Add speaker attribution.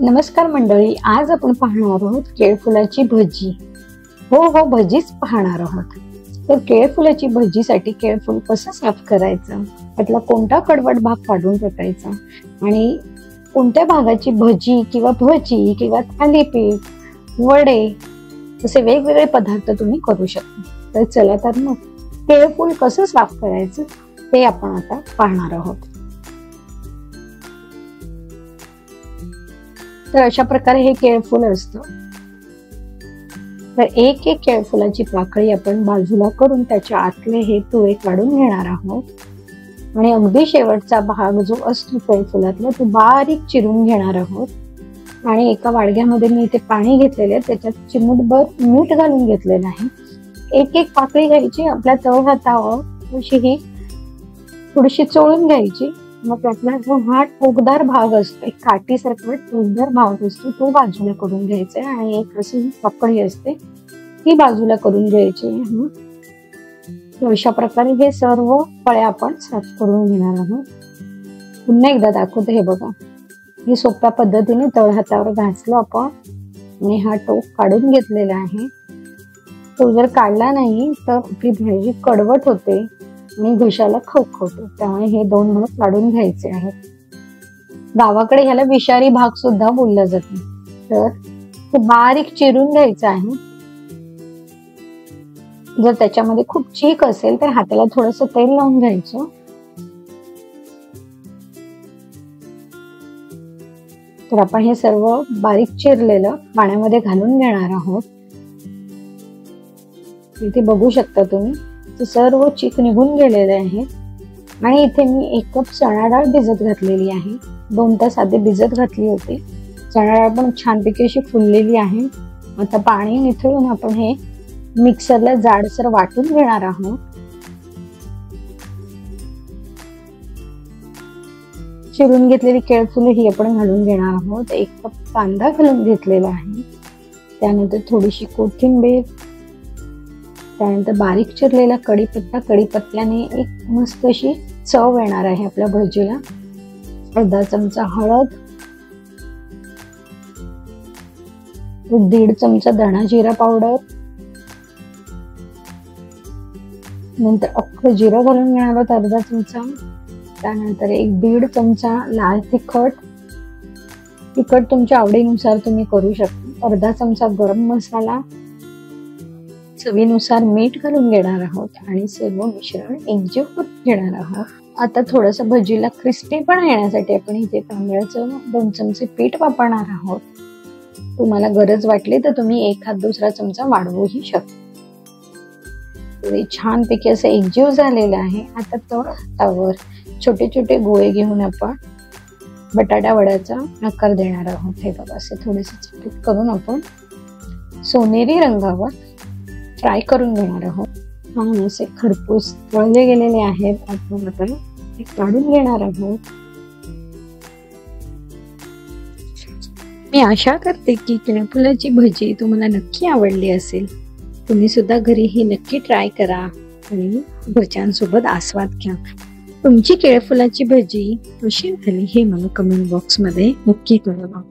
Speaker 1: नमस्कार मंडळी, आज आपण पाहणार आहोत केळफुलाची भजी. हो, भजीच पाहणार आहोत. तर केळफुलाची भजीसाठी केळफुल कसं साफ करायचं, त्यातला कोणता कडवट भाग काढून टाकायचा आणि कोणत्या भागाची भजी किंवा थालीपीठ, वडे असे वेगवेगळे पदार्थ तुम्ही करू शकता. तर चला तर मग केळफुल कसं साफ करायचं ते आपण आता पाहणार आहोत. तर अशा प्रकारे हे केळफुल असतं. तर एक एक केळफुलाची पाकळी आपण बाजूला करून त्याच्या आतले हे तुळे काढून घेणार आहोत आणि अगदी शेवटचा भाग जो असतो केळफुलातला तो बारीक चिरून घेणार आहोत. आणि एका वाडग्यामध्ये मी इथे पाणी घेतलेले, त्याच्यात चिमूटभर मीठ घालून घेतलेलं आहे. एक एक पाकळी घ्यायची, आपल्या तळहातावर अशी ही थोडीशी चोळून घ्यायची. मग त्यातला जो हा टोकदार भाग असतो, एक काठीसारखा टोकदार भाग असतो, तो बाजूला करून घ्यायचा आणि एक अशी पाकळी असते ती बाजूला करून घ्यायची. अशा प्रकारे हे सर्व फळे आपण साफ करून घेणार आहोत. पुन्हा एकदा दाखवते. हे बघा, हे सोप्या पद्धतीने तळहातावर घासलं आपण आणि हा टोक काढून घेतलेला आहे. तो जर काढला नाही तर आपली भाजी कडवट होते आणि घशाला खवखवतो. त्यामुळे हे दोन भाग काढून घ्यायचे आहेत. गावाकडे ह्याला विषारी भाग सुद्धा बोलला जातो. तर ते बारीक चिरून घ्यायचं आहे. जर त्याच्यामध्ये खूप चीक असेल तर हाताला थोडस तेल लावून घ्यायचं. तर आपण हे सर्व बारीक चिरलेलं पाण्यामध्ये घालून घेणार आहोत. इथे बघू शकता तुम्ही, सर्व चीक निघून गेलेले आहे. आणि इथे मी 1 कप चणा डाळ भिजत घातलेली आहे. 2 तास आधी भिजत घातली होती. चणा डाळ पण छानपैकी अशी फुललेली आहे. आता पाणी निथळून आपण हे मिक्सरला जाडसर वाटून घेणार आहोत. चिरून घेतलेली केळफुले ही आपण घालून घेणार आहोत. 1 कप कांदा घालून घेतलेला आहे. त्यानंतर थोडीशी कोथिंबीर, त्यानंतर बारीक चिरलेला कढीपत्ता. कढीपत्त्याने एक मस्त अशी चव येणार आहे आपल्या भजीला. अर्धा चमचा हळद, 1.5 चमचा धणा जिरा पावडर, नंतर अख्खं जिरं घालून घेणार आहोत अर्धा चमचा. त्यानंतर 1.5 चमचा लाल तिखट. तिखट तुमच्या आवडीनुसार तुम्ही करू शकता. अर्धा चमचा गरम मसाला, चवीनुसार मीठ घालून घेणार आहोत आणि सर्व मिश्रण एकजीव करून घेणार आहोत. आता थोडस भजीला क्रिस्पी पण येण्यासाठी आपण इथे तांदळाचं 2 चमचे पीठ वापरणार आहोत. तुम्हाला गरज वाटली तर तुम्ही 1-2 चमचा वाढवूही शकता. छानपैकी असं एकजीव झालेलं आहे. आता तव्यावर छोटे छोटे गोळे घेऊन आपण बटाटा वड्याचा आकार देणार आहोत. हे बघा, असे थोडेसे चिकट करून आपण सोनेरी रंगावर फ्राय करून घेणार आहोत. आणि असे खरपूस तळले गेलेले आहेत. आपण आता हे काढून घेणार आहोत. मी आशा करते की केळफुलाची भजी तुम्हाला नक्की आवडली असेल. तुम्ही सुद्धा घरी ही नक्की ट्राय करा आणि भज्यांसोबत आस्वाद घ्या. तुमची केळफुलाची भजी कशी झाली हे मला कमेंट बॉक्स मध्ये नक्की कळवा.